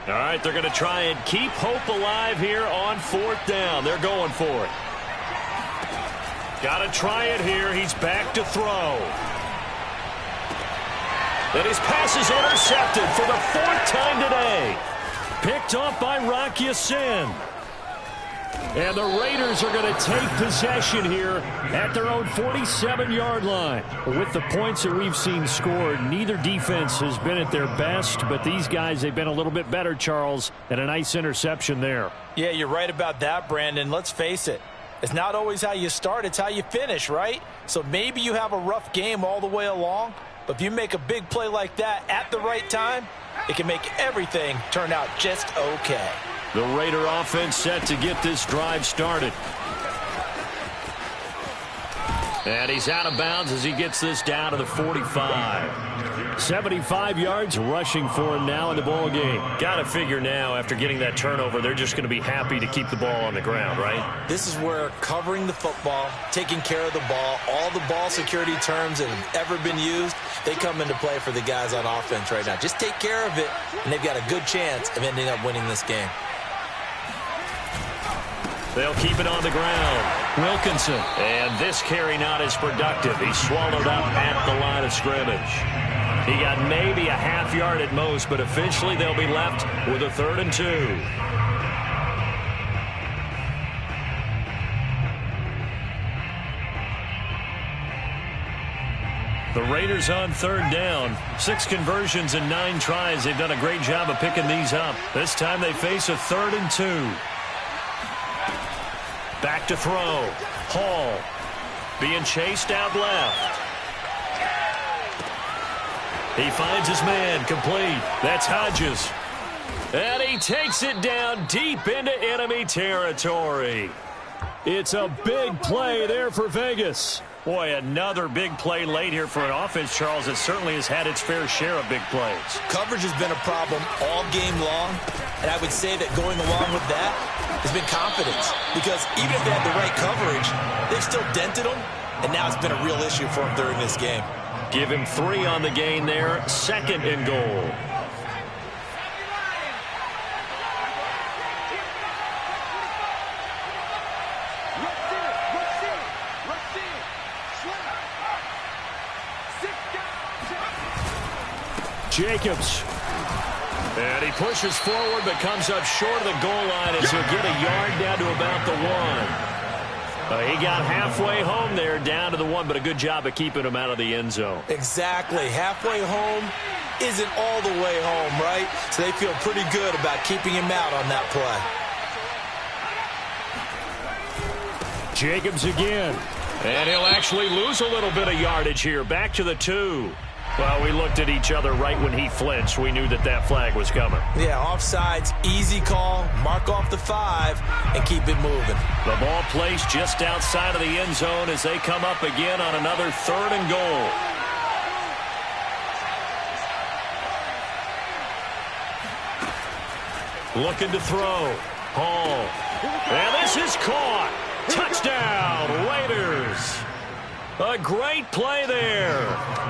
All right, they're going to try and keep hope alive here on 4th down. They're going for it. Got to try it here. He's back to throw. And his pass is intercepted for the 4th time today. Picked off by Rock Ya-Sin. And the Raiders are going to take possession here at their own 47-yard line. With the points that we've seen scored, neither defense has been at their best, but these guys, they've been a little bit better, Charles, and a nice interception there. Yeah, you're right about that, Brandon. Let's face it. It's not always how you start, it's how you finish, right? So maybe you have a rough game all the way along, but if you make a big play like that at the right time, it can make everything turn out just okay. The Raider offense set to get this drive started. And he's out of bounds as he gets this down to the 45. 75 yards rushing for him now in the ball game. Got to figure now after getting that turnover, they're just going to be happy to keep the ball on the ground, right? This is where covering the football, taking care of the ball, all the ball security terms that have ever been used, they come into play for the guys on offense right now. Just take care of it, and they've got a good chance of ending up winning this game. They'll keep it on the ground. Wilkinson. And this carry not as productive. He's swallowed up at the line of scrimmage. He got maybe a half yard at most, but officially they'll be left with a 3rd and 2. The Raiders on 3rd down. 6 conversions and 9 tries. They've done a great job of picking these up. This time they face a 3rd and 2. Back to throw. Hall being chased out left. He finds his man, complete. That's Hodges. And he takes it down deep into enemy territory. It's a big play there for Vegas. Boy, another big play late here for an offense, Charles, that certainly has had its fair share of big plays. Coverage has been a problem all game long, and I would say that going along with that has been confidence, because even if they had the right coverage, they've still dented them, and now it's been a real issue for them during this game. Give him 3 on the gain there, 2nd and goal. Jacobs. And he pushes forward but comes up short of the goal line as he'll get a yard down to about the 1. He got halfway home there down to the 1, but a good job of keeping him out of the end zone. Exactly. Halfway home isn't all the way home, right? So they feel pretty good about keeping him out on that play. Jacobs again. And he'll actually lose a little bit of yardage here. Back to the 2. Well, we looked at each other right when he flinched. We knew that that flag was coming. Yeah, offsides, easy call, mark off the 5, and keep it moving. The ball placed just outside of the end zone as they come up again on another 3rd and goal. Looking to throw. Hall. And this is caught. Touchdown, Raiders. A great play there.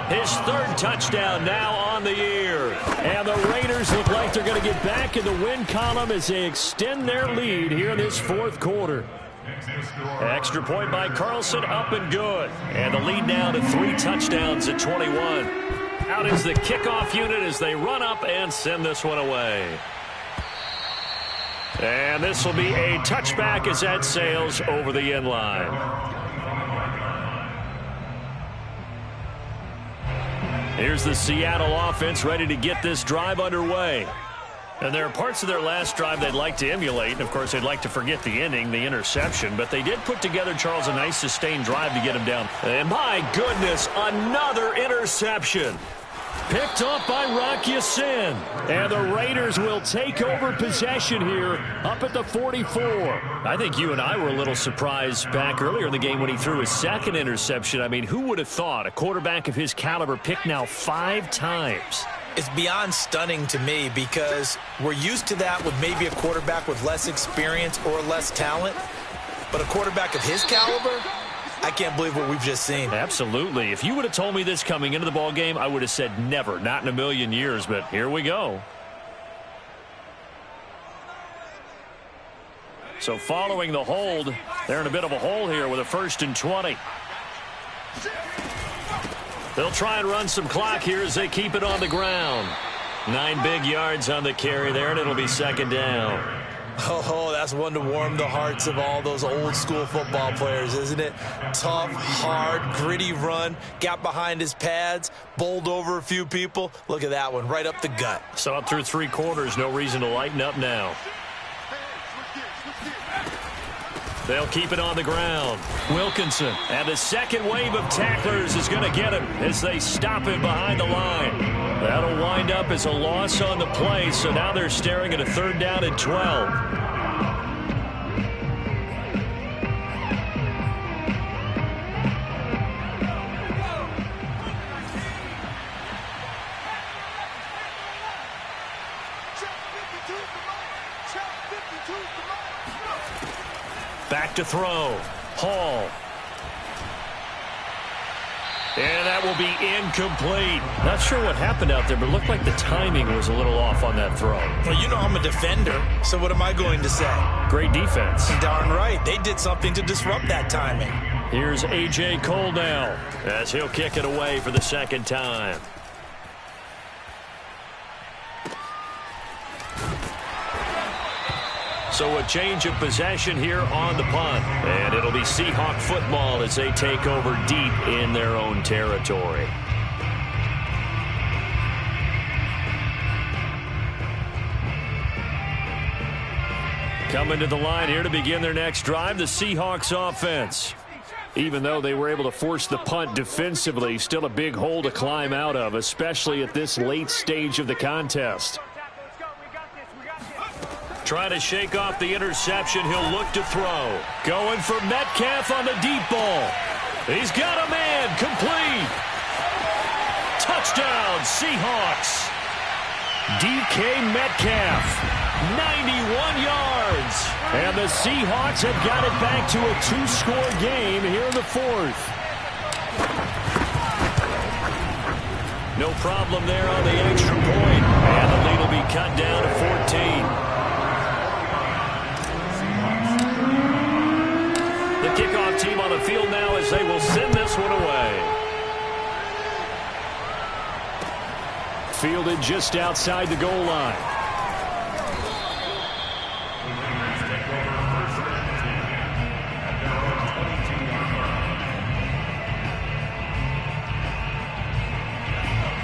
His third touchdown now on the year. And the Raiders look like they're going to get back in the win column as they extend their lead here in this fourth quarter. Extra point by Carlson, up and good. And the lead now to 3 touchdowns at 21. Out is the kickoff unit as they run up and send this one away. And this will be a touchback as that sails over the end line. Here's the Seattle offense ready to get this drive underway. And there are parts of their last drive they'd like to emulate. And, of course, they'd like to forget the ending, the interception. But they did put together, Charles, a nice sustained drive to get him down. And, my goodness, another interception. Picked off by Rock Ya-Sin. And the Raiders will take over possession here up at the 44. I think you and I were a little surprised back earlier in the game when he threw his second interception. I mean, who would have thought a quarterback of his caliber picked now 5 times? It's beyond stunning to me because we're used to that with maybe a quarterback with less experience or less talent. But a quarterback of his caliber, I can't believe what we've just seen. Absolutely. If you would have told me this coming into the ball game, I would have said never, not in a million years. But here we go. So following the hold, they're in a bit of a hole here with a 1st and 20. They'll try and run some clock here as they keep it on the ground. 9 big yards on the carry there, and it'll be 2nd down. Oh, that's one to warm the hearts of all those old school football players, isn't it? Tough, hard, gritty run, got behind his pads, bowled over a few people. Look at that one, right up the gut. So up through 3 quarters, no reason to lighten up now. They'll keep it on the ground. Wilkinson, and the second wave of tacklers is going to get him as they stop him behind the line. That'll wind up as a loss on the play, so now they're staring at a 3rd down and 12. Back to throw. Hall. And that will be incomplete. Not sure what happened out there, but it looked like the timing was a little off on that throw. Well, you know I'm a defender, so what am I going to say? Great defense. Darn right. They did something to disrupt that timing. Here's A.J. Cole now as he'll kick it away for the 2nd time. So a change of possession here on the punt. And it'll be Seahawk football as they take over deep in their own territory. Coming to the line here to begin their next drive, the Seahawks offense. Even though they were able to force the punt defensively, still a big hole to climb out of, especially at this late stage of the contest. Trying to shake off the interception. He'll look to throw. Going for Metcalf on the deep ball. He's got a man. Complete. Touchdown, Seahawks. DK Metcalf, 91 yards. And the Seahawks have got it back to a 2-score game here in the 4th. No problem there on the extra point. And the lead will be cut down to 14. The kickoff team on the field now as they will send this one away. Fielded just outside the goal line.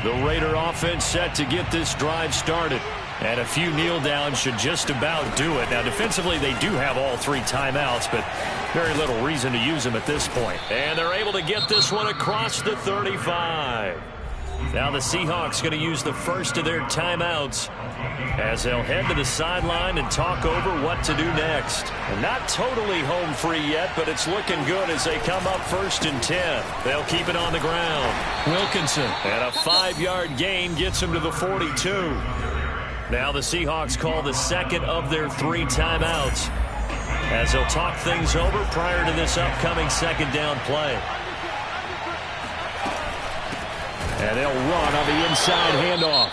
The Raider offense set to get this drive started. And a few kneel downs should just about do it. Now, defensively, they do have all 3 timeouts, but very little reason to use them at this point. And they're able to get this one across the 35. Now the Seahawks going to use the first of their timeouts as they'll head to the sideline and talk over what to do next. And not totally home free yet, but it's looking good as they come up 1st and 10. They'll keep it on the ground. Wilkinson, and a 5-yard gain gets him to the 42. Now the Seahawks call the second of their 3 timeouts as they'll talk things over prior to this upcoming second down play. And they'll run on the inside handoff.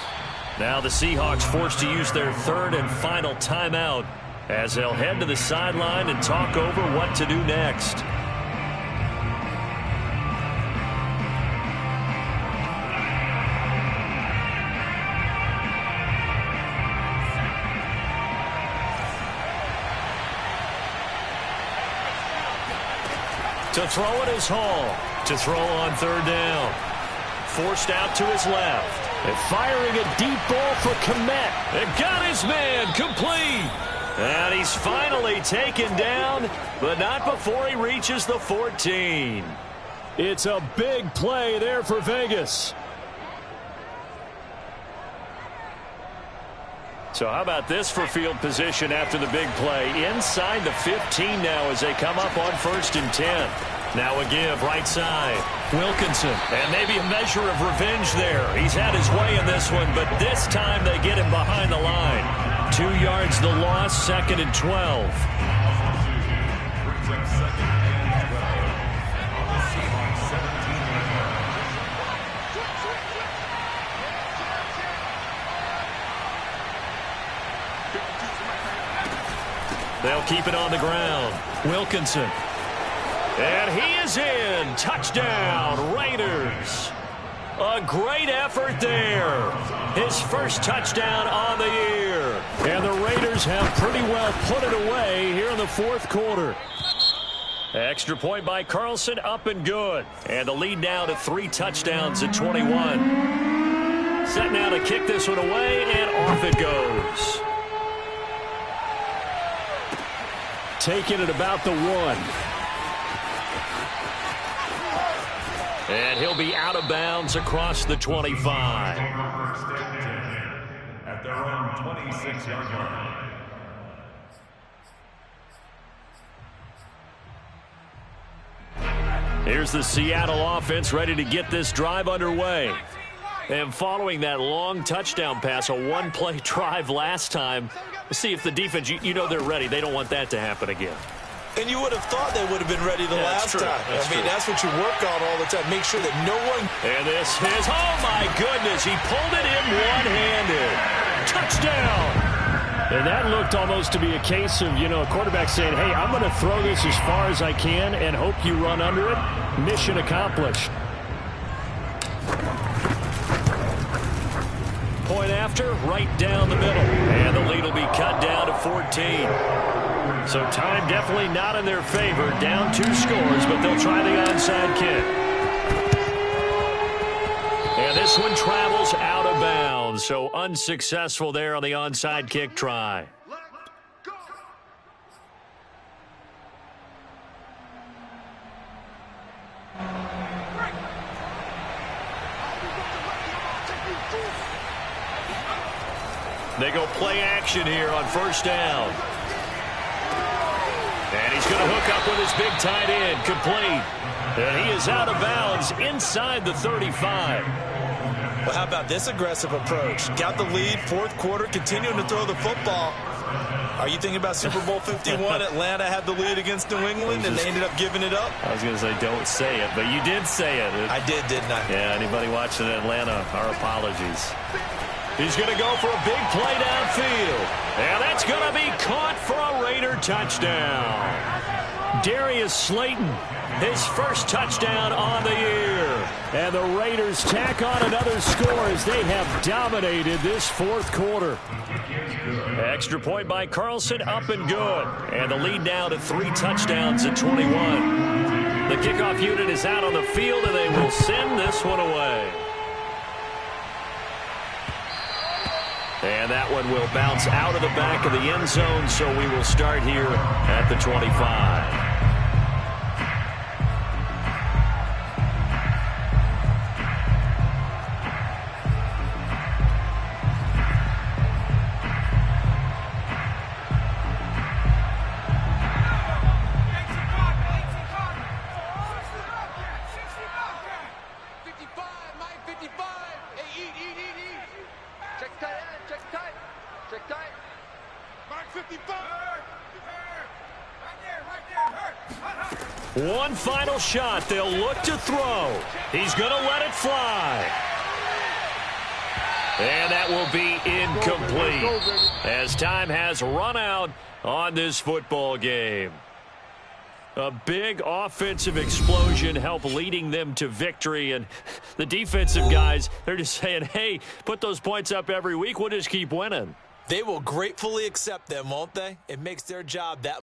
Now the Seahawks forced to use their 3rd and final timeout as they'll head to the sideline and talk over what to do next. To throw it is Hall. To throw on 3rd down. Forced out to his left. And firing a deep ball for Kmet. And got his man complete. And he's finally taken down, but not before he reaches the 14. It's a big play there for Vegas. So how about this for field position after the big play? Inside the 15 now as they come up on 1st and 10. Now a give right side. Wilkinson. And maybe a measure of revenge there. He's had his way in this one, but this time they get him behind the line. 2 yards the loss, 2nd and 12. They'll keep it on the ground. Wilkinson. And he is in. Touchdown, Raiders. A great effort there. His first touchdown on the year. And the Raiders have pretty well put it away here in the 4th quarter. Extra point by Carlson, up and good. And the lead now to 3 touchdowns at 21. Set now to kick this one away, and off it goes. Taking it about the 1. And he'll be out of bounds across the 25. At their own 26-yard line. Here's the Seattle offense ready to get this drive underway. And following that long touchdown pass, a 1-play drive last time, let's see if the defense, you know they're ready. They don't want that to happen again. And you would have thought they would have been ready the last time. That's what you work on all the time. Make sure that no one... And this is, oh my goodness, he pulled it in one-handed. Touchdown! And that looked almost to be a case of, a quarterback saying, hey, I'm going to throw this as far as I can and hope you run under it. Mission accomplished. Point after, right down the middle. And the lead will be cut down to 14. So time definitely not in their favor. Down 2 scores, but they'll try the onside kick. And this one travels out of bounds. So unsuccessful there on the onside kick try. They go play action here on 1st down. And he's going to hook up with his big tight end, complete. And he is out of bounds inside the 35. Well, how about this aggressive approach? Got the lead, 4th quarter, continuing to throw the football. Are you thinking about Super Bowl 51? Atlanta had the lead against New England, and they ended up giving it up? I was going to say, don't say it, but you did say it. I did, didn't I? Yeah, anybody watching Atlanta, our apologies. He's going to go for a big play downfield. And that's going to be caught for a Raider touchdown. Darius Slayton, his first touchdown on the year. And the Raiders tack on another score as they have dominated this 4th quarter. Extra point by Carlson, up and good. And the lead now to 3 touchdowns at 21. The kickoff unit is out on the field, and they will send this one away. And that one will bounce out of the back of the end zone, so we will start here at the 25. One final shot. They'll look to throw. He's going to let it fly. And that will be incomplete as time has run out on this football game. A big offensive explosion helped leading them to victory. And the defensive guys, they're just saying, hey, put those points up every week. We'll just keep winning. They will gratefully accept them, won't they? It makes their job that